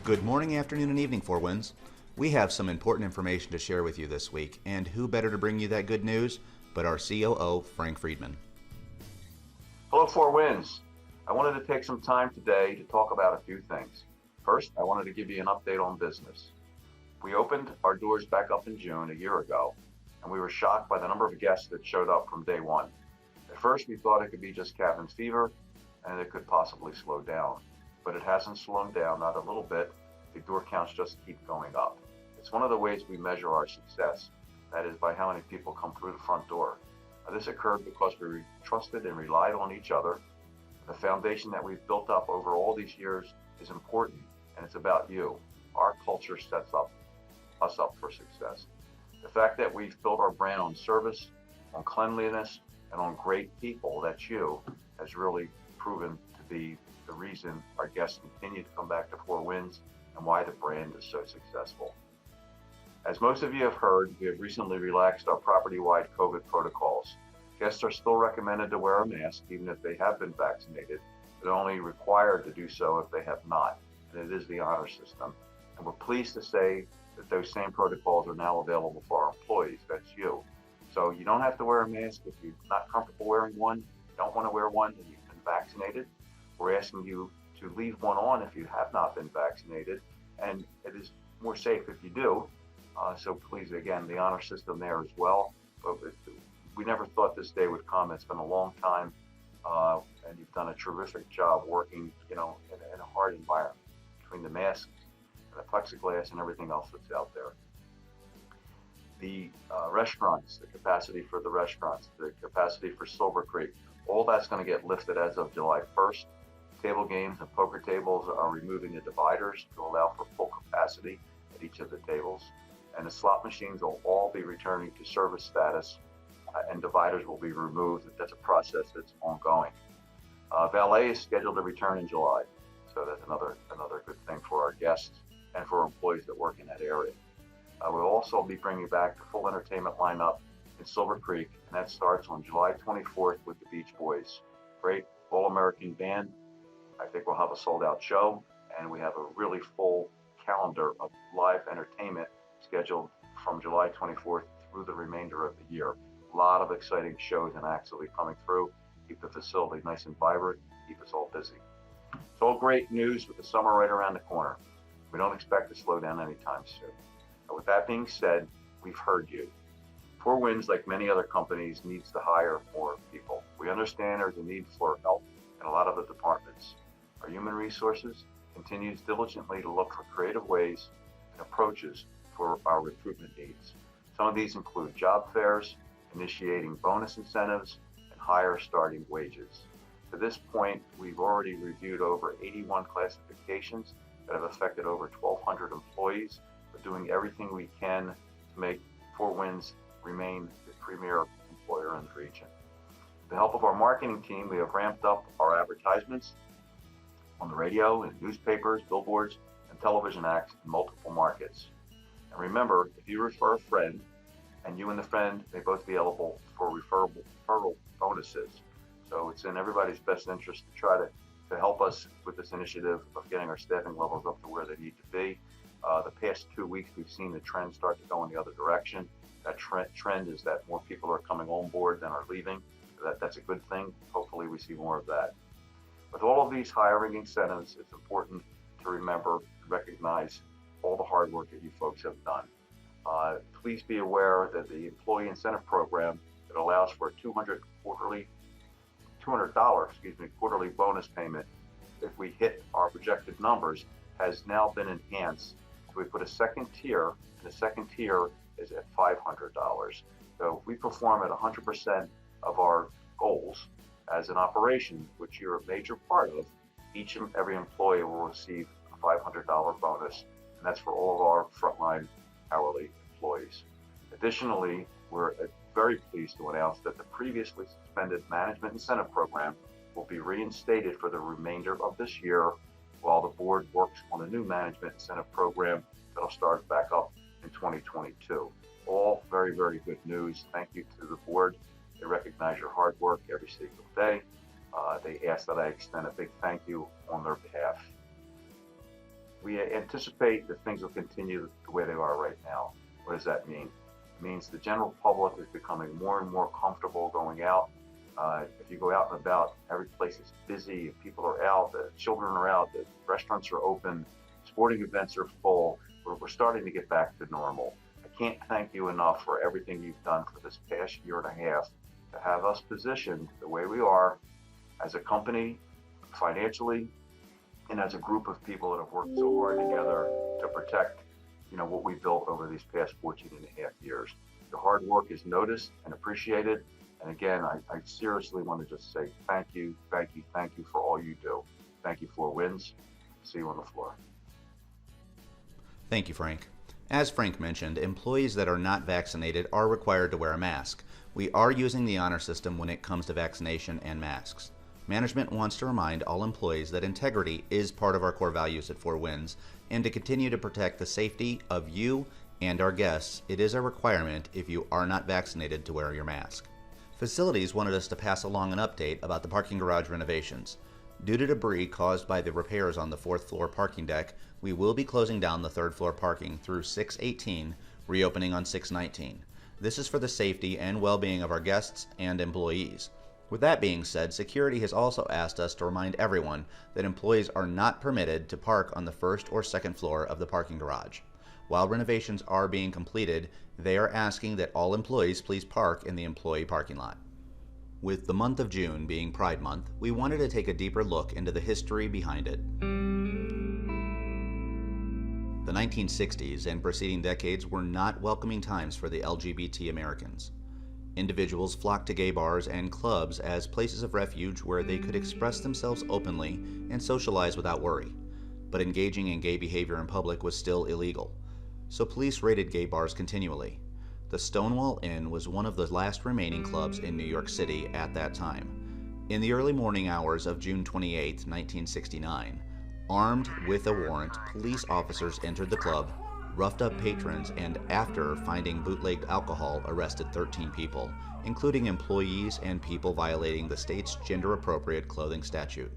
Good morning, afternoon, and evening, Four Winds. We have some important information to share with you this week, and who better to bring you that good news but our COO, Frank Freedman. Hello, Four Winds. I wanted to take some time today to talk about a few things. First, I wanted to give you an update on business. We opened our doors back up in June a year ago, and we were shocked by the number of guests that showed up from day one. At first, we thought it could be just cabin fever, and it could possibly slow down. But it hasn't slowed down, not a little bit. The door counts just keep going up. It's one of the ways we measure our success. That is by how many people come through the front door. Now, this occurred because we trusted and relied on each other. The foundation that we've built up over all these years is important, and it's about you. Our culture sets us up for success. The fact that we've built our brand on service, on cleanliness, and on great people, that's you, has really proven to be the reason our guests continue to come back to Four Winds and why the brand is so successful. As most of you have heard, we have recently relaxed our property-wide COVID protocols. Guests are still recommended to wear a mask even if they have been vaccinated, but only required to do so if they have not, and it is the honor system. And we're pleased to say that those same protocols are now available for our employees. That's you. So you don't have to wear a mask if you're not comfortable wearing one, you don't want to wear one, and you've been vaccinated. We're asking you to leave one on if you have not been vaccinated, and it is more safe if you do. So please, again, the honor system there as well. But we never thought this day would come. It's been a long time, and you've done a terrific job working, in a hard environment between the masks, and the plexiglass, and everything else that's out there. The restaurants, the capacity for the restaurants, the capacity for Silver Creek, all that's going to get lifted as of July 1st. Table games and poker tables are removing the dividers to allow for full capacity at each of the tables. And the slot machines will all be returning to service status, and dividers will be removed. That's a process that's ongoing. Valet is scheduled to return in July. So that's another good thing for our guests and for employees that work in that area. We'll also be bringing back the full entertainment lineup in Silver Creek, and that starts on July 24th with the Beach Boys. Great all-American band. I think we'll have a sold-out show, and we have a really full calendar of live entertainment scheduled from July 24th through the remainder of the year. A lot of exciting shows and acts will be coming through. Keep the facility nice and vibrant, keep us all busy. It's all great news with the summer right around the corner. We don't expect to slow down anytime soon. But with that being said, we've heard you. Four Winds, like many other companies, needs to hire more people. We understand there's a need for help in a lot of the departments. Our human resources continues diligently to look for creative ways and approaches for our recruitment needs. Some of these include job fairs, initiating bonus incentives, and higher starting wages. To this point, we've already reviewed over 81 classifications that have affected over 1,200 employees. We're doing everything we can to make Four Winds remain the premier employer in the region. With the help of our marketing team, we have ramped up our advertisements on the radio, and newspapers, billboards, and television acts in multiple markets. And remember, if you refer a friend, and you and the friend may both be eligible for referral bonuses. So it's in everybody's best interest to try to help us with this initiative of getting our staffing levels up to where they need to be. The past 2 weeks, we've seen the trend start to go in the other direction. That trend is that more people are coming on board than are leaving. That's a good thing. Hopefully we see more of that. With all of these hiring incentives, it's important to remember to recognize all the hard work that you folks have done. Please be aware that the Employee Incentive Program that allows for a $200 quarterly bonus payment if we hit our projected numbers has now been enhanced. So we put a second tier, and the second tier is at $500. So if we perform at 100% of our goals as an operation, which you're a major part of, each and every employee will receive a $500 bonus, and that's for all of our frontline hourly employees. Additionally, we're very pleased to announce that the previously suspended Management Incentive Program will be reinstated for the remainder of this year while the board works on a new Management Incentive Program that'll start back up in 2022. All very, very good news. Thank you to the board. They recognize your hard work every single day. They ask that I extend a big thank you on their behalf. We anticipate that things will continue the way they are right now. What does that mean? It means the general public is becoming more and more comfortable going out. If you go out and about, every place is busy, people are out, the children are out, the restaurants are open, sporting events are full. We're starting to get back to normal. I can't thank you enough for everything you've done for this past year and a half to have us positioned the way we are as a company, financially, and as a group of people that have worked so hard together to protect, what we built over these past 14 and a half years. Your hard work is noticed and appreciated. And again, I seriously want to just say thank you for all you do. Thank you, Four Winds. See you on the floor. Thank you, Frank. As Frank mentioned, employees that are not vaccinated are required to wear a mask. We are using the honor system when it comes to vaccination and masks. Management wants to remind all employees that integrity is part of our core values at Four Winds, and to continue to protect the safety of you and our guests, it is a requirement if you are not vaccinated to wear your mask. Facilities wanted us to pass along an update about the parking garage renovations. Due to debris caused by the repairs on the 4th floor parking deck, we will be closing down the 3rd floor parking through 6/18, reopening on 6/19. This is for the safety and well-being of our guests and employees. With that being said, security has also asked us to remind everyone that employees are not permitted to park on the 1st or 2nd floor of the parking garage. While renovations are being completed, they are asking that all employees please park in the employee parking lot. With the month of June being Pride Month, we wanted to take a deeper look into the history behind it. The 1960s and preceding decades were not welcoming times for the LGBT Americans. Individuals flocked to gay bars and clubs as places of refuge where they could express themselves openly and socialize without worry. But engaging in gay behavior in public was still illegal, so police raided gay bars continually. The Stonewall Inn was one of the last remaining clubs in New York City at that time. In the early morning hours of June 28, 1969, armed with a warrant, police officers entered the club, roughed up patrons, and after finding bootlegged alcohol, arrested 13 people, including employees and people violating the state's gender-appropriate clothing statute.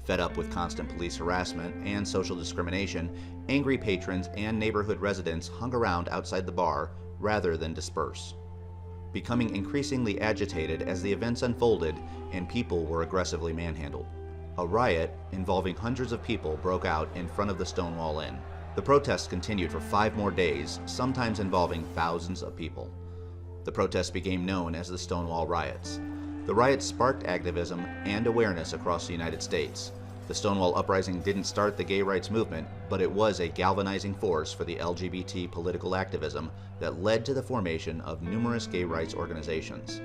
Fed up with constant police harassment and social discrimination, angry patrons and neighborhood residents hung around outside the bar rather than disperse, becoming increasingly agitated as the events unfolded and people were aggressively manhandled. A riot involving hundreds of people broke out in front of the Stonewall Inn. The protests continued for 5 more days, sometimes involving thousands of people. The protests became known as the Stonewall Riots. The riots sparked activism and awareness across the United States. The Stonewall Uprising didn't start the gay rights movement, but it was a galvanizing force for the LGBT political activism that led to the formation of numerous gay rights organizations.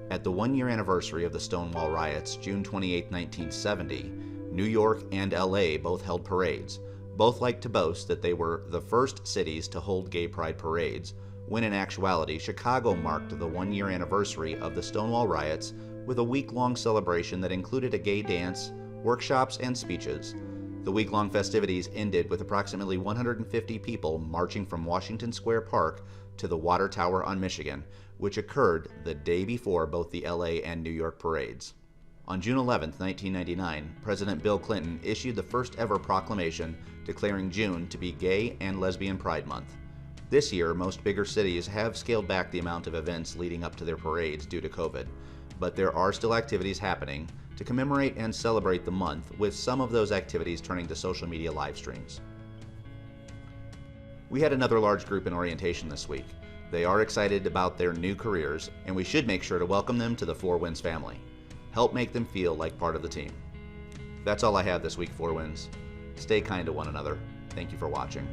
At the 1-year anniversary of the Stonewall Riots, June 28, 1970, New York and LA both held parades. Both like to boast that they were the first cities to hold gay pride parades, when in actuality, Chicago marked the 1-year anniversary of the Stonewall Riots with a week-long celebration that included a gay dance, workshops, and speeches. The week-long festivities ended with approximately 150 people marching from Washington Square Park to the Water Tower on Michigan, which occurred the day before both the LA and New York parades. On June 11, 1999, President Bill Clinton issued the first ever proclamation declaring June to be Gay and Lesbian Pride Month. This year, most bigger cities have scaled back the amount of events leading up to their parades due to COVID, but there are still activities happening to commemorate and celebrate the month, with some of those activities turning to social media live streams. We had another large group in orientation this week. They are excited about their new careers, and we should make sure to welcome them to the Four Winds family. Help make them feel like part of the team. That's all I have this week, Four Winds. Stay kind to one another. Thank you for watching.